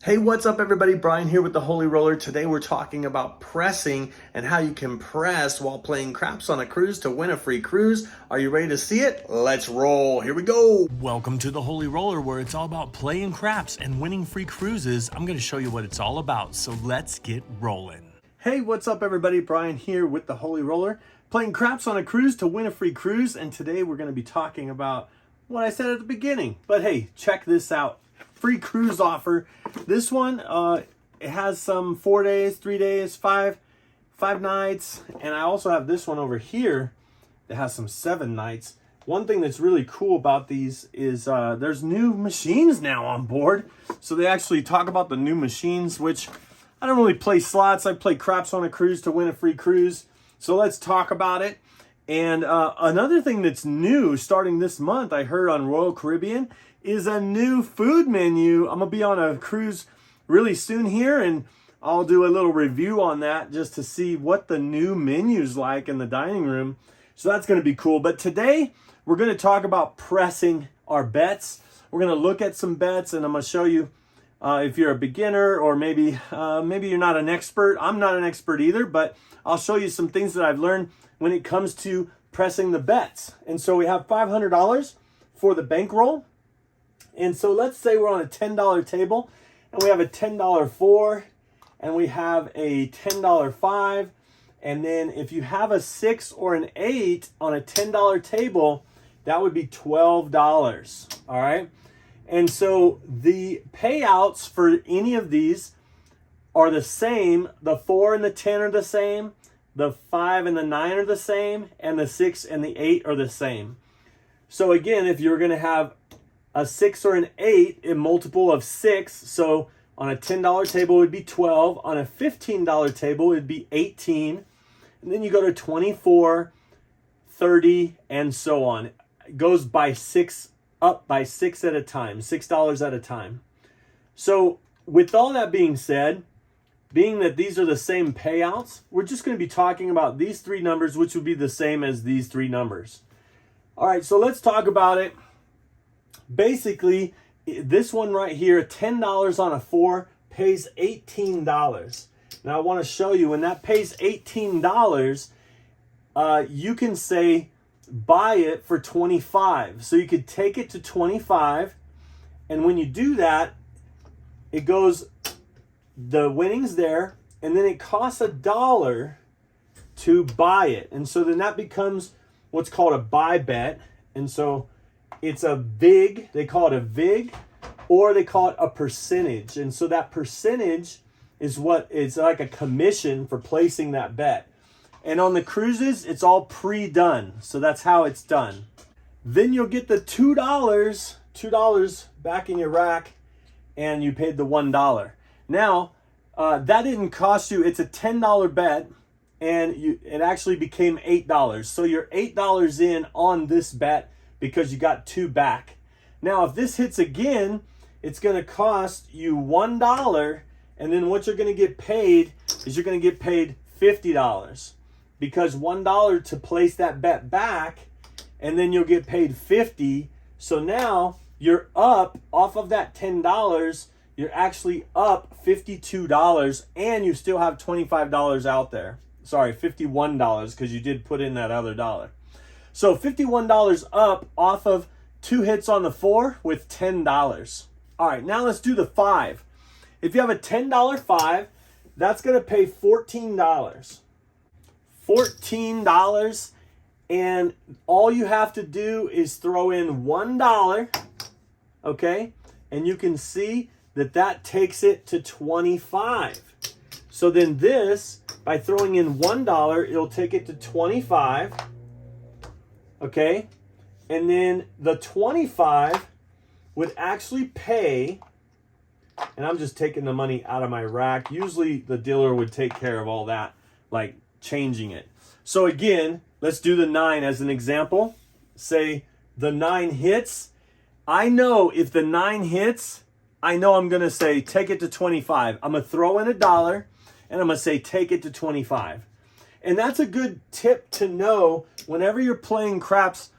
Hey, what's up everybody? Brian here with the Holy Roller. Today we're talking about pressing and how you can press while playing craps on a cruise to win a free cruise. Are you ready to see it? Let's roll. Here we go. Welcome to the Holy Roller, where it's all about playing craps and winning free cruises. I'm going to show you what it's all about, so let's get rolling. Hey, what's up everybody? Brian here with the Holy Roller, playing craps on a cruise to win a free cruise. And today we're going to be talking about what I said at the beginning. But hey, check this out. Free cruise offer. This one, it has some 4 days, 3 days, five nights. And I also have this one over here that has some 7 nights. One thing that's really cool about these is there's new machines now on board. So they actually talk about the new machines, which I don't really play slots. I play craps on a cruise to win a free cruise. So let's talk about it. And another thing that's new starting this month, I heard on Royal Caribbean, is a new food menu. I'm going to be on a cruise really soon here, and I'll do a little review on that just to see what the new menu's like in the dining room. So that's going to be cool. But today, we're going to talk about pressing our bets. We're going to look at some bets, and I'm going to show you if you're a beginner or maybe you're not an expert. I'm not an expert either, but I'll show you some things that I've learned when it comes to pressing the bets. And so we have $500 for the bankroll. And so let's say we're on a $10 table and we have a $10 4 and we have a $10 5. And then if you have a 6 or an 8 on a $10 table, that would be $12. All right. And so the payouts for any of these are the same. The 4 and the 10 are the same. The 5 and the 9 are the same. And the 6 and the 8 are the same. So again, if you're going to have a 6 or an 8, a multiple of 6. So on a $10 table it would be 12. On a $15 table it would be 18. And then you go to 24, 30, and so on. It goes by 6, up by 6 at a time, $6 at a time. So with all that being said, being that these are the same payouts, we're just going to be talking about these 3 numbers, which would be the same as these 3 numbers. All right, so let's talk about it. Basically, this one right here, $10 on a 4 pays $18. Now I want to show you when that pays $18, you can say buy it for 25. So you could take it to 25, and when you do that, it goes, the winnings there, and then it costs $1 to buy it. And so then that becomes what's called a buy bet. And so it's a VIG, they call it a VIG, or they call it a percentage. And so that percentage is what it's like a commission for placing that bet. And on the cruises, it's all pre-done. So that's how it's done. Then you'll get the $2 back in your rack, and you paid the $1. Now, that didn't cost you, it's a $10 bet, and it actually became $8. So you're $8 in on this bet because you got 2 back. Now, if this hits again, it's going to cost you $1, and then what you're going to get paid is you're going to get paid $50 because $1 to place that bet back, and then you'll get paid $50. So now you're up off of that $10. You're actually up $52, and you still have $25 out there. Sorry, $51 because you did put in that other dollar. So $51 up off of 2 hits on the 4 with $10. All right, now let's do the 5. If you have a $10 5, that's going to pay $14. $14, and all you have to do is throw in $1, okay? And you can see that that takes it to 25. So then this, by throwing in $1, it'll take it to 25. Okay, and then the 25 would actually pay, and I'm just taking the money out of my rack. Usually the dealer would take care of all that, like changing it. So again, let's do the 9 as an example. Say the 9 hits. I know if the 9 hits, I know I'm going to say take it to 25. I'm going to throw in $1, and I'm going to say take it to 25. And that's a good tip to know whenever you're playing craps,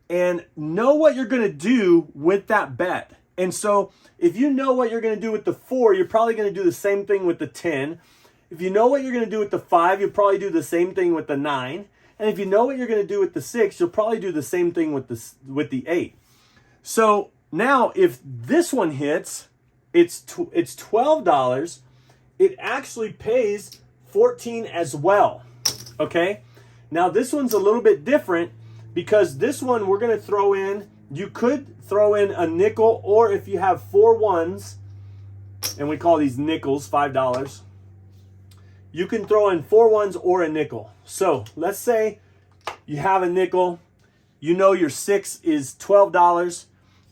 and know what you're going to do with that bet. And so if you know what you're going to do with the 4, you're probably going to do the same thing with the 10. If you know what you're going to do with the 5, you'll probably do the same thing with the 9. And if you know what you're going to do with the 6, you'll probably do the same thing with the 8. So now if this one hits, it's $12. It actually pays $14 as well. Okay? Now this one's a little bit different because this one we're going to throw in, you could throw in a nickel, or if you have 4 ones, and we call these nickels, $5, you can throw in 4 ones or a nickel. So let's say you have a nickel, you know your 6 is $12,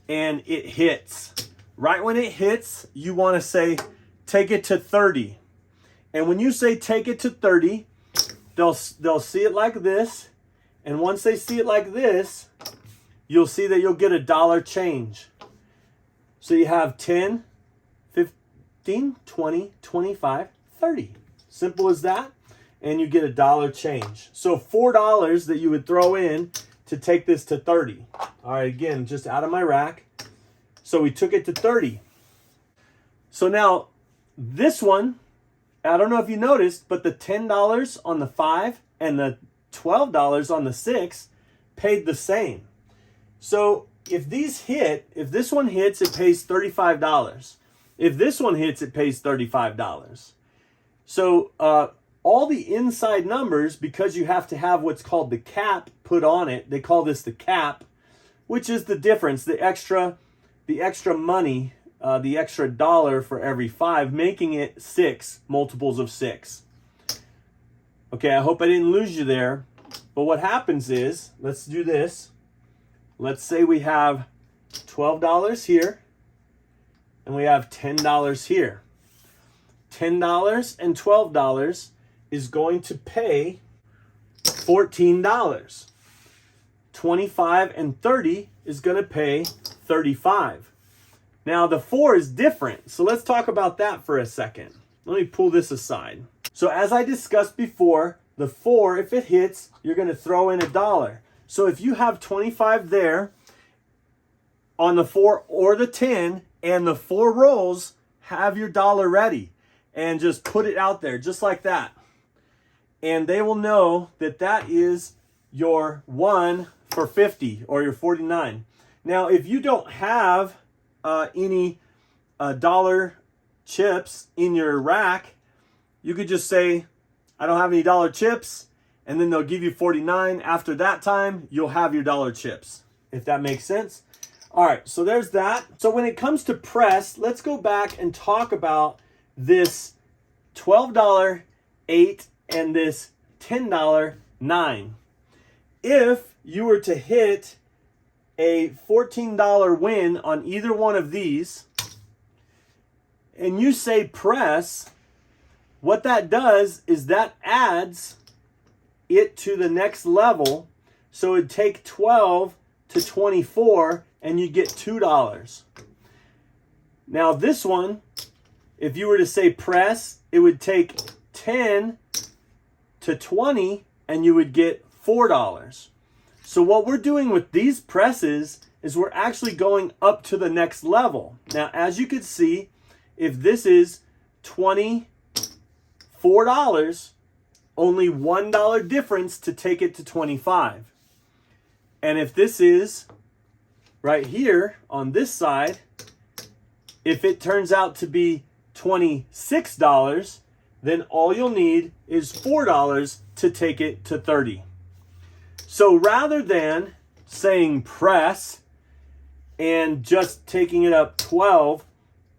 and it hits. Right when it hits, you want to say, take it to 30. And when you say take it to 30, they'll see it like this. And once they see it like this, you'll see that you'll get $1 change. So you have 10, 15, 20, 25, 30. Simple as that. And you get $1 change. So $4 that you would throw in to take this to 30. All right, again, just out of my rack. So we took it to 30. So now this one, I don't know if you noticed, but the $10 on the 5 and the $12 on the 6 paid the same. So if these hit, if this one hits, it pays $35. If this one hits, it pays $35. So all the inside numbers, because you have to have what's called the cap put on it, they call this the cap, which is the difference, the extra money, the extra $1 for every 5, making it 6 multiples of 6. Okay, I hope I didn't lose you there. But what happens is, let's do this. Let's say we have $12 here, and we have $10 here. $10 and $12 is going to pay $14. 25 and 30 is going to pay 35. Now the 4 is different, so let's talk about that for a second. Let me pull this aside. So as I discussed before, the 4, if it hits, you're going to throw in $1. So if you have 25 there on the 4 or the 10, and the 4 rolls, have your $1 ready and just put it out there just like that. And they will know that that is your 1 for 50 or your 49. Now, if you don't have any dollar chips in your rack, you could just say, I don't have any dollar chips, and then they'll give you 49. After that time, you'll have your dollar chips, if that makes sense. All right, so there's that. So when it comes to press, let's go back and talk about this $12 8 and this $10 9. If you were to hit a $14 win on either one of these, and you say press, what that does is that adds it to the next level. So it'd take 12 to 24 and you get $2. Now this one, if you were to say press, it would take 10 to 20 and you would get $4. So what we're doing with these presses is we're actually going up to the next level. Now, as you can see, if this is $24, only $1 difference to take it to 25. And if this is right here on this side, if it turns out to be $26, then all you'll need is $4 to take it to 30. So rather than saying press and just taking it up 12,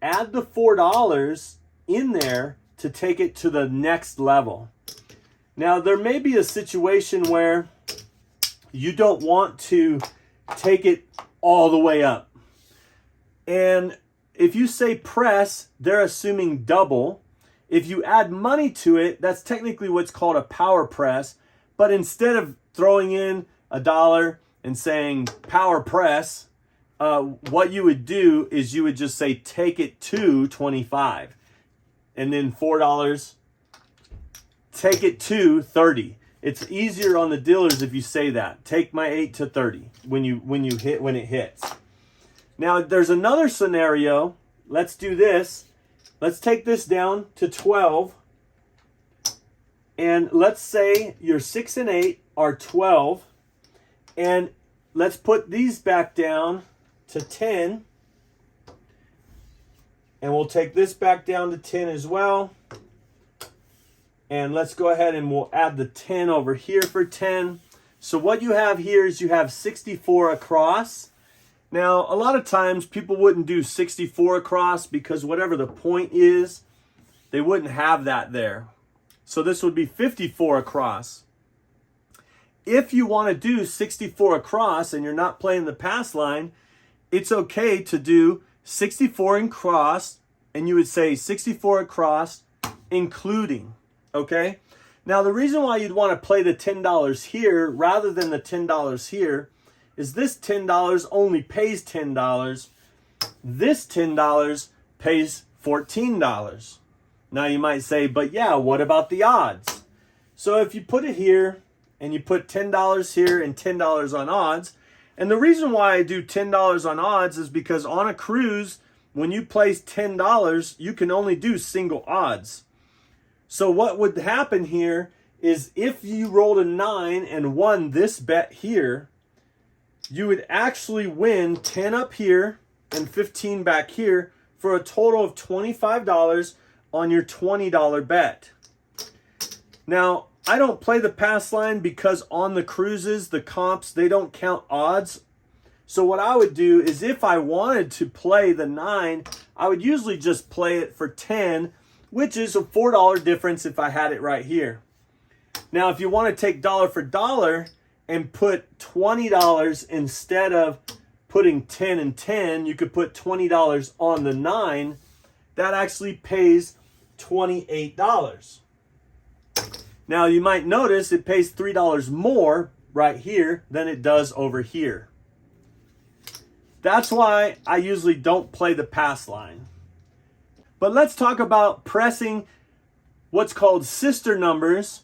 add the $4 in there to take it to the next level. Now, there may be a situation where you don't want to take it all the way up. And if you say press, they're assuming double. If you add money to it, that's technically what's called a power press. But instead of throwing in $1 and saying power press, what you would do is you would just say take it to 25. And then $4, take it to 30. It's easier on the dealers if you say that. Take my 8 to 30 when it hits. Now there's another scenario. Let's do this. Let's take this down to 12. And let's say your 6 and 8 are 12. And let's put these back down to 10. And we'll take this back down to 10 as well. And let's go ahead and we'll add the 10 over here for 10. So what you have here is you have 64 across. Now, a lot of times people wouldn't do 64 across because whatever the point is, they wouldn't have that there. So this would be 54 across. If you want to do 64 across and you're not playing the pass line, it's okay to do 64 across, and you would say 64 across including, okay? Now the reason why you'd want to play the $10 here rather than the $10 here is this $10 only pays $10. This $10 pays $14. Now you might say, but yeah, what about the odds? So if you put it here and you put $10 here and $10 on odds, and the reason why I do $10 on odds is because on a cruise, when you place $10, you can only do single odds. So what would happen here is if you rolled a 9 and won this bet here, you would actually win 10 up here and 15 back here for a total of $25 on your $20 bet. Now, I don't play the pass line because on the cruises, the comps, they don't count odds. So what I would do is if I wanted to play the 9, I would usually just play it for 10, which is a $4 difference if I had it right here. Now, if you want to take dollar for dollar and put $20 instead of putting 10 and 10, you could put $20 on the 9. That actually pays $28. Now, you might notice it pays $3 more right here than it does over here. That's why I usually don't play the pass line. But let's talk about pressing what's called sister numbers.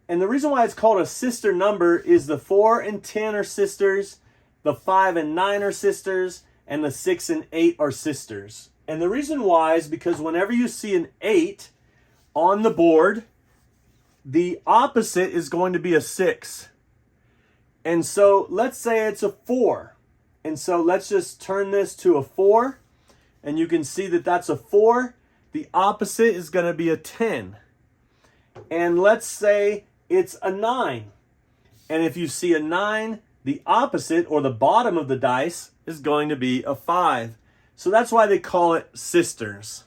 And the reason why it's called a sister number is the 4 and 10 are sisters, the 5 and 9 are sisters, and the 6 and 8 are sisters. And the reason why is because whenever you see an 8 on the board, the opposite is going to be a 6. And so let's say it's a 4. And so let's just turn this to a 4. And you can see that that's a 4. The opposite is going to be a 10. And let's say it's a 9. And if you see a 9, the opposite or the bottom of the dice is going to be a 5. So that's why they call it sisters.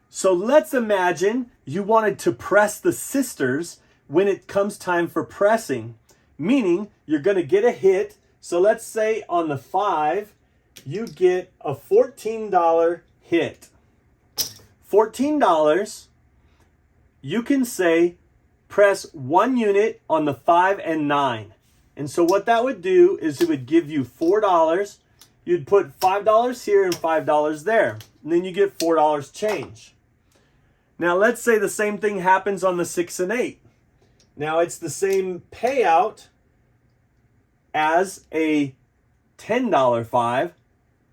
So let's imagine you wanted to press the sisters when it comes time for pressing, meaning you're going to get a hit. So let's say on the 5, you get a $14 hit. $14, you can say press 1 unit on the 5 and 9. And so what that would do is it would give you $4. You'd put $5 here and $5 there. And then you get $4 change. Now let's say the same thing happens on the 6 and 8. Now it's the same payout as a $10 5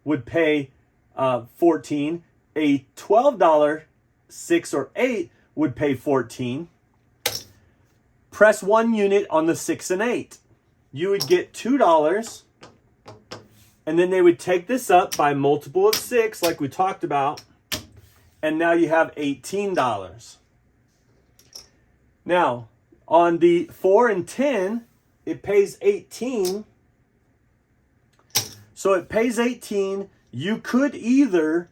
would pay 14. A $12 6 or 8 would pay 14. Press 1 unit on the 6 and 8. You would get $2. And then they would take this up by multiple of 6 like we talked about. And now you have $18. Now, on the 4 and 10, it pays 18. So it pays 18. You could either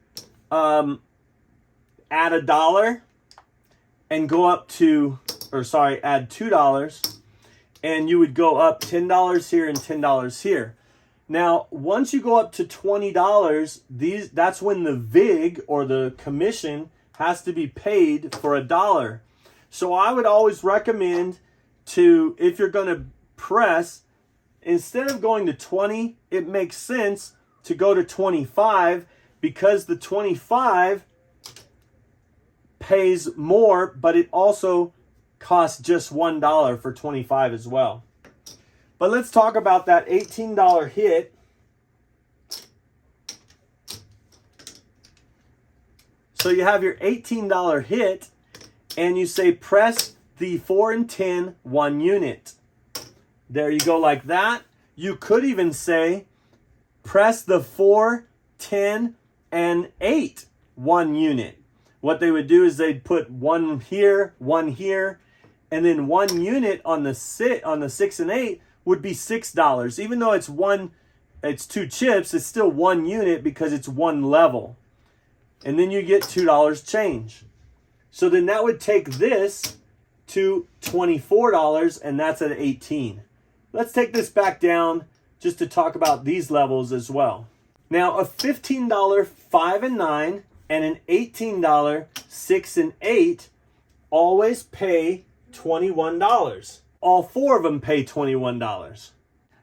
add $1 and go up to, add $2, and you would go up $10 here and $10 here. Now, once you go up to $20, that's when the VIG or the commission has to be paid for $1. So I would always recommend if you're going to press, instead of going to 20, it makes sense to go to 25 because the 25 pays more, but it also costs just $1 for 25 as well. But let's talk about that $18 hit. So you have your $18 hit, and you say press the 4 and 10 1 unit. There you go, like that. You could even say press the 4, 10, and 8 1 unit. What they would do is they'd put one here, and then 1 unit on the 6 and 8 would be $6. Even though it's 2 chips, it's still 1 unit because it's 1 level. And then you get $2 change. So then that would take this to $24, and that's at 18. Let's take this back down just to talk about these levels as well. Now, a $15 5 and 9 and an $18 6 and 8 always pay $21. All 4 of them pay $21.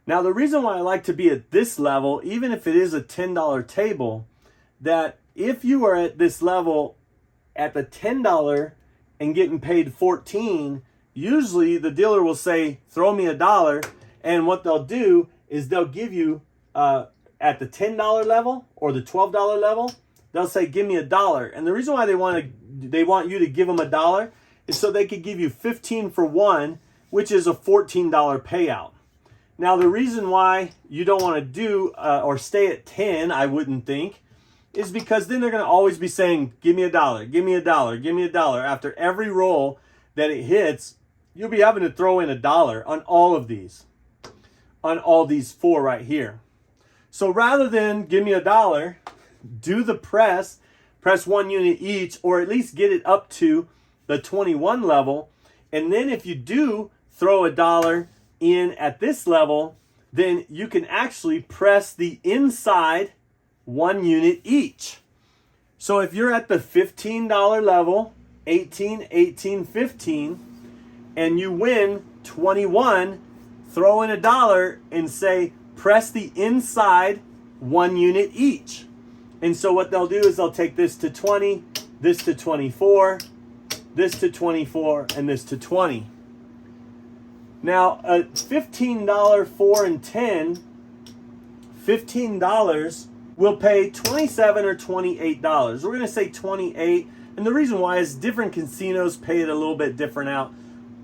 Now, the reason why I like to be at this level, even if it is a $10 table, that if you are at this level at the $10 and getting paid $14, usually the dealer will say, throw me $1. And what they'll do is they'll give you, at the $10 level or the $12 level, they'll say, give me $1. And the reason why they want you to give them $1 is so they could give you 15 for 1, which is a $14 payout. Now, the reason why you don't want to do or stay at 10, I wouldn't think, is because then they're going to always be saying, give me $1, give me $1, give me $1. After every roll that it hits, you'll be having to throw in $1 on all of these, on all these 4 right here. So rather than give me $1, do the press 1 unit each, or at least get it up to the 21 level. And then if you do throw $1 in at this level, then you can actually press the inside 1 unit each. So if you're at the $15 level, 18, 18, 15, and you win 21, throw in $1 and say, press the inside 1 unit each. And so what they'll do is they'll take this to 20, this to 24, this to 24, and this to 20. Now, a $15 4 and 10, $15 will pay $27 or $28. We're going to say 28, and the reason why is different casinos pay it a little bit different out.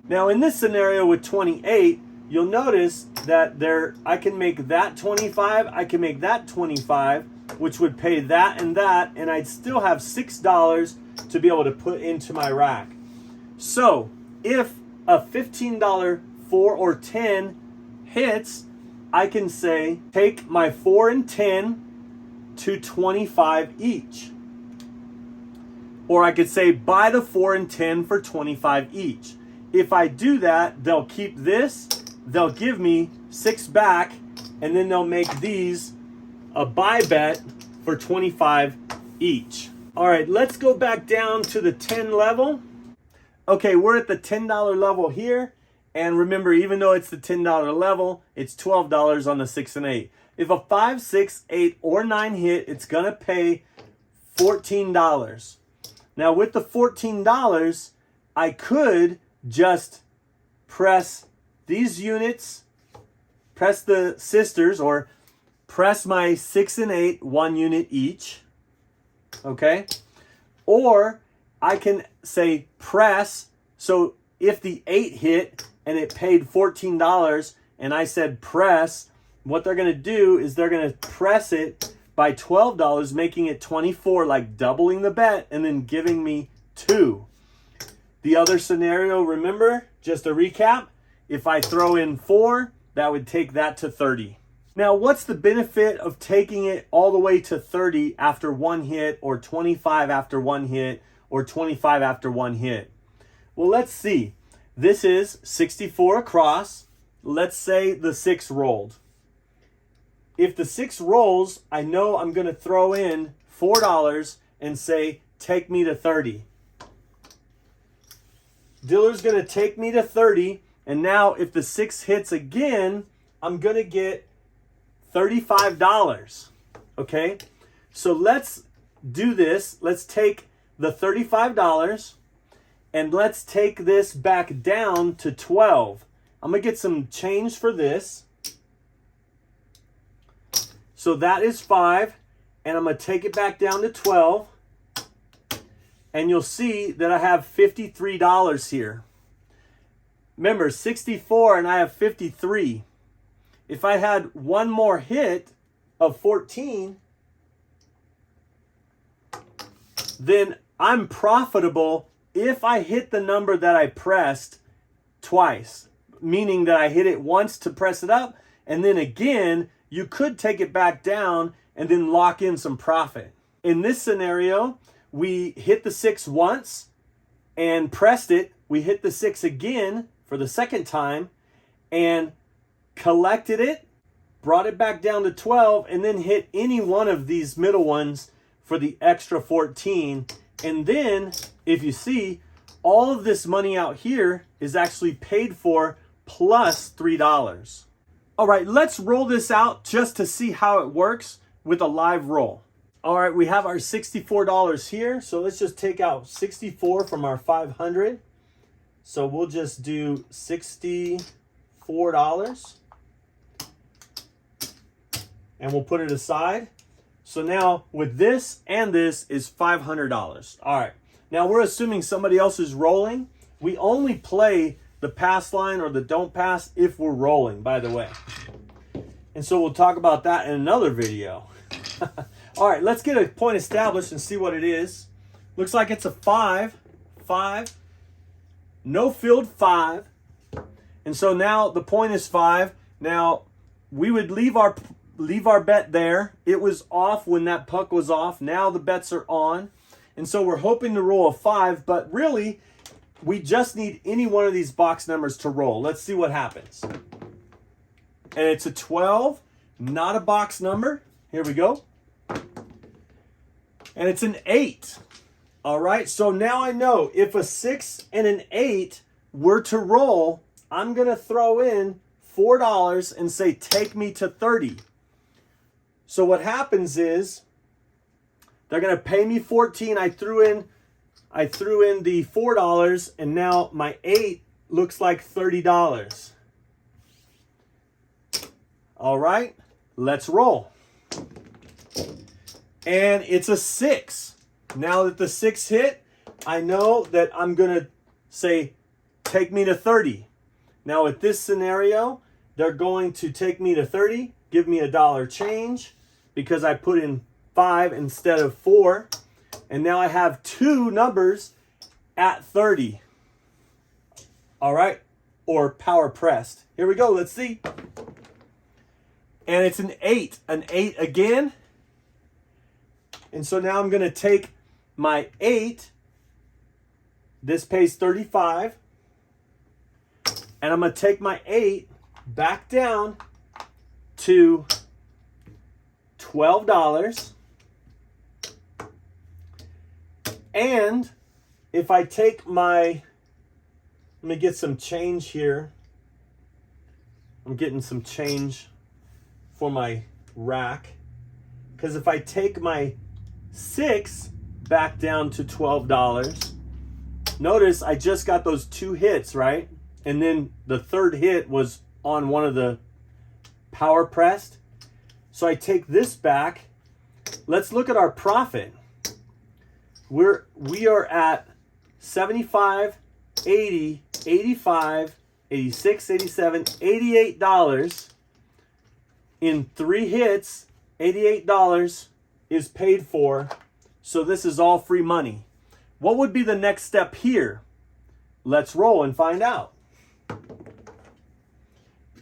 Now, in this scenario with 28, you'll notice that I can make that 25, I can make that 25, which would pay that, and I'd still have $6 to be able to put into my rack. So, if a $15 4 or 10 hits, I can say, take my 4 and 10 to 25 each. Or I could say, buy the 4 and 10 for 25 each. If I do that, they'll keep this, they'll give me 6 back, and then they'll make these a buy bet for 25 each. All right, let's go back down to the 10 level. Okay, we're at the $10 level here. And remember, even though it's the $10 level, it's $12 on the 6 and 8. If a 5, 6, 8, or 9 hit, it's going to pay $14. Now, with the $14, I could just press these units, press the sisters, or press my 6 and 8 1 unit each. Okay? Or I can say press. So if the 8 hit and it paid $14 and I said press, what they're going to do is they're going to press it by $12, making it 24, like doubling the bet, and then giving me 2. The other scenario, remember, just a recap, if I throw in 4, that would take that to 30. Now, what's the benefit of taking it all the way to 30 after 1 hit, or 25 after 1 hit, or 25 after 1 hit? Well, let's see. This is 64 across. Let's say the 6 rolled. If the 6 rolls, I know I'm going to throw in $4 and say, take me to 30. Dealer's going to take me to 30. And now if the 6 hits again, I'm going to get $35. Okay? So let's do this. Let's take the $35 and let's take this back down to 12. I'm going to get some change for this. So that is 5, and I'm going to take it back down to 12. and you'll see that I have $53 here. Remember, 64 and I have 53. If I had one more hit of 14, then I'm profitable if I hit the number that I pressed twice, meaning that I hit it once to press it up, and then again, you could take it back down and then lock in some profit. In this scenario, we hit the 6 once and pressed it. We hit the 6 again for the second time and collected it, brought it back down to 12, and then hit any one of these middle ones for the extra 14. And then, if you see, all of this money out here is actually paid for plus $3. All right, let's roll this out just to see how it works with a live roll. All right, we have our $64 here. So let's just take out 64 from our 500. So we'll just do $64. And we'll put it aside. So now with this and this is $500. All right, now we're assuming somebody else is rolling. We only play the pass line or the don't pass if we're rolling, by the way. And so we'll talk about that in another video. All right, let's get a point established and see what it is. Looks like it's a 5, 5, no field 5. And so now the point is 5. Now we would leave our bet there. It was off when that puck was off. Now the bets are on. And so we're hoping to roll a 5, but really we just need any one of these box numbers to roll. Let's see what happens. And it's a 12, not a box number. Here we go. And it's an 8. All right, so now I know if a 6 and an 8 were to roll, I'm going to throw in $4 and say, take me to 30. So what happens is they're going to pay me 14. I threw in the $4, and now my 8 looks like $30. All right, let's roll. And it's a 6. Now that the 6 hit, I know that I'm going to say, take me to 30. Now with this scenario, they're going to take me to 30, give me $1 change because I put in 5 instead of 4. And now I have 2 numbers at 30. All right, or power pressed. Here we go, let's see. And it's an 8 again. And so now I'm going to take my 8. This pays 35. And I'm going to take my 8 back down to $12. And if I take my, let me get some change here. I'm getting some change for my rack. Because if I take my 6 back down to $12, notice I just got those 2 hits, right? And then the third hit was on one of the power pressed. So I take this back. Let's look at our profit. We are at 75, 80, 85, 86, 87, $88 in 3 hits. $88 is paid for. So this is all free money. What would be the next step here? Let's roll and find out.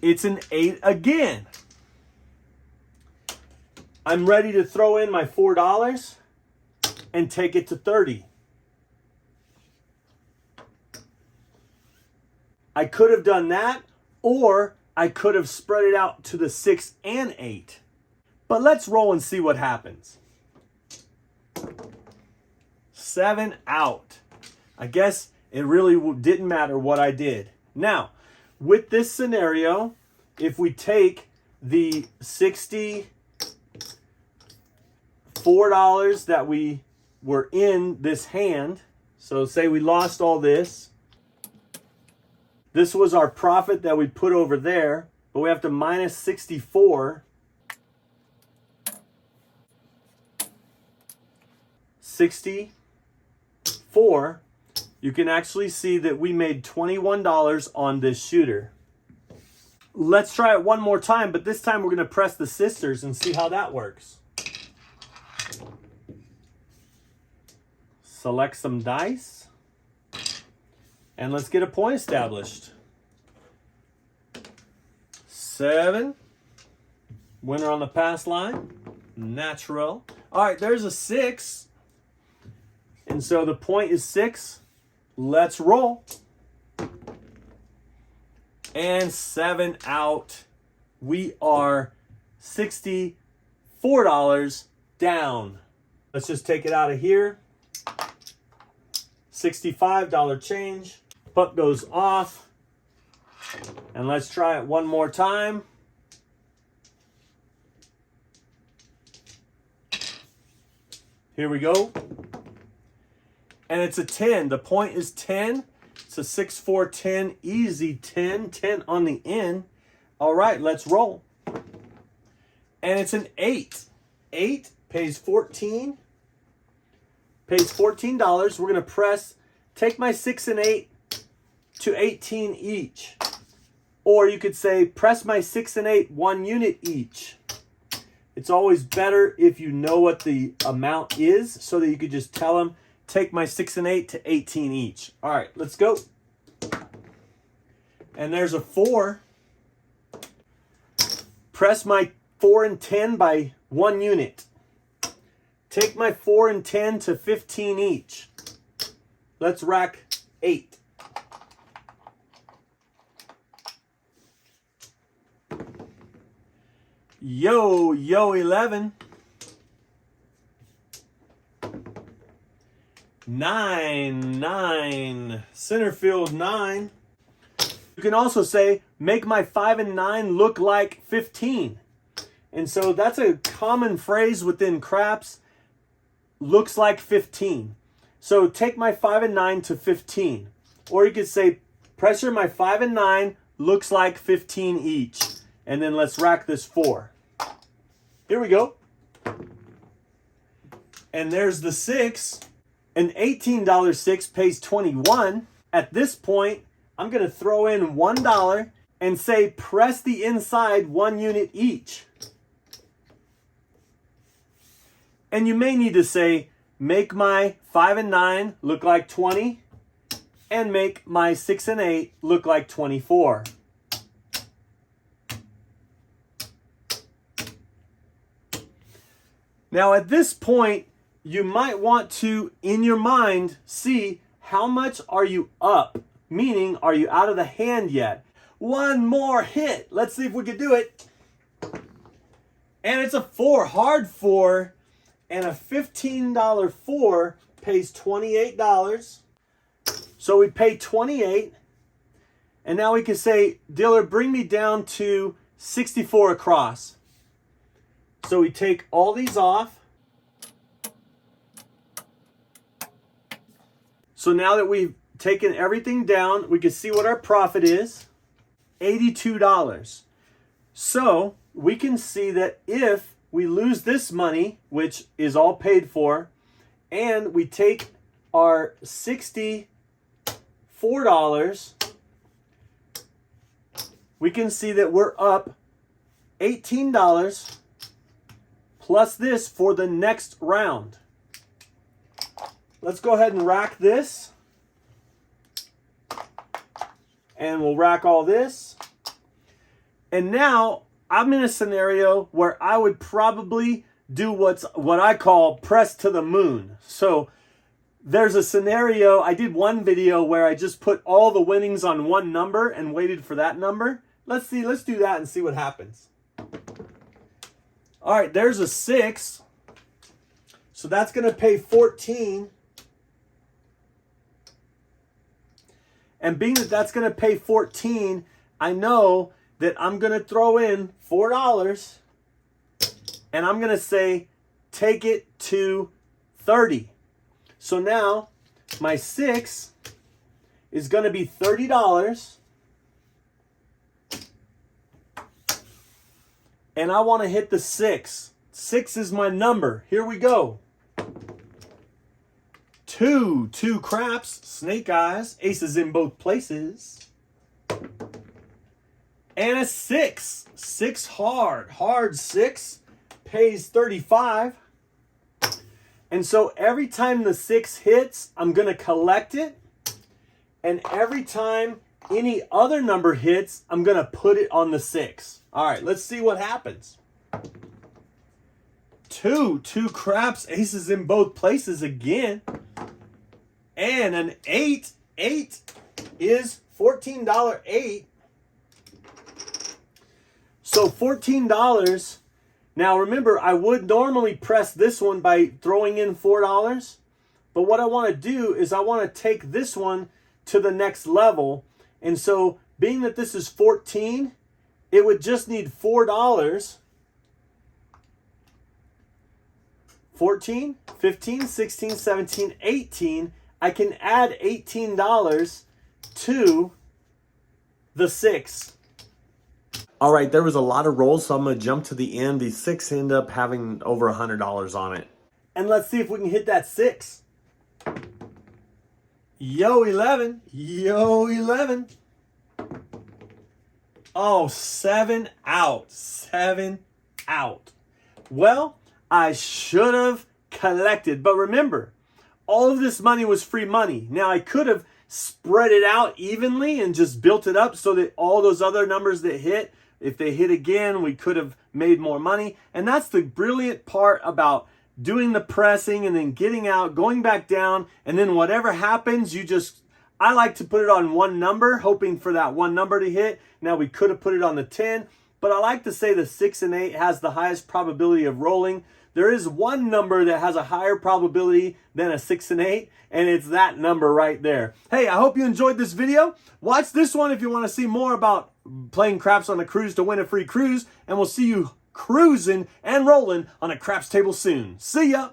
It's an 8 again. I'm ready to throw in my $4 and take it to 30. I could have done that, or I could have spread it out to the 6 and 8. But let's roll and see what happens. 7 out. I guess it really didn't matter what I did. Now, with this scenario, if we take the $64 that we were in this hand, so say we lost all this. This was our profit that we put over there, but we have to minus 64. 60, 4, you can actually see that we made $21 on this shooter. Let's try it one more time, but this time we're going to press the sisters and see how that works. Select some dice. And let's get a point established. 7. Winner on the pass line. Natural. All right, there's a 6. And so the point is 6. Let's roll. And 7 out. We are $64 down. Let's just take it out of here. $65 change. Puck goes off. And let's try it one more time. Here we go. And it's a 10. The point is 10. It's a 6-4, 10, easy 10. 10 on the end. All right, let's roll. And it's an 8. 8 pays 14. Pays $14. We're going to press, take my 6 and 8 to 18 each. Or you could say, press my 6 and 8, 1 unit each. It's always better if you know what the amount is so that you could just tell them, take my 6 and 8 to 18 each. All right, let's go. And there's a 4. Press my 4 and 10 by 1 unit. Take my 4 and 10 to 15 each. Let's rack 8. Yo, 11. 9. Center field 9. You can also say, make my 5 and 9 look like 15. And so that's a common phrase within craps. Looks like 15. So take my 5 and 9 to 15. Or you could say, pressure my 5 and 9 looks like 15 each. And then let's rack this 4. Here we go. And there's the 6. An $18 6 pays 21. At this point, I'm going to throw in $1 and say press the inside 1 unit each. And you may need to say, make my 5 and 9 look like 20 and make my 6 and 8 look like 24. Now at this point, you might want to, in your mind, see how much are you up? Meaning, are you out of the hand yet? One more hit. Let's see if we can do it. And it's a 4, hard 4. And a $15 4 pays $28. So we pay $28. And now we can say, dealer, bring me down to 64 across. So we take all these off. So now that we've taken everything down, we can see what our profit is. $82. So we can see that if we lose this money, which is all paid for, and we take our $64, we can see that we're up $18 plus this for the next round. Let's go ahead and rack this. And we'll rack all this. And now I'm in a scenario where I would probably do what I call press to the moon. So there's a scenario, I did one video where I just put all the winnings on one number and waited for that number. Let's do that and see what happens. All right, there's a 6. So that's going to pay 14. And being that that's going to pay 14, I know that I'm going to throw in $4 and I'm going to say, take it to 30. So now my 6 is going to be $30. And I want to hit the 6. 6 is my number. Here we go. 2 craps, snake eyes, aces in both places. And a 6. 6 hard 6 pays 35. And so every time the 6 hits, I'm going to collect it. And every time any other number hits, I'm going to put it on the 6. All right, let's see what happens. 2 craps, aces in both places again. And an 8. 8 is $14 8. So $14. Now remember, I would normally press this one by throwing in $4. But what I want to do is I want to take this one to the next level. And so being that this is 14, it would just need $4. 14, 15, 16, 17, 18. I can add $18 to the 6. All right, there was a lot of rolls, so I'm going to jump to the end. These 6 end up having over $100 on it. And let's see if we can hit that 6. Yo, 11. Yo, 11. Oh, 7 out. 7 out. Well, I should have collected. But remember, all of this money was free money. Now, I could have spread it out evenly and just built it up so that all those other numbers that hit, if they hit again, we could have made more money. And that's the brilliant part about doing the pressing and then getting out, going back down, and then whatever happens, I like to put it on one number, hoping for that one number to hit. Now, we could have put it on the 10, but I like to say the 6 and 8 has the highest probability of rolling. There is one number that has a higher probability than a 6 and 8, and it's that number right there. Hey, I hope you enjoyed this video. Watch this one if you want to see more about playing craps on a cruise to win a free cruise, and we'll see you cruising and rolling on a craps table soon. See ya!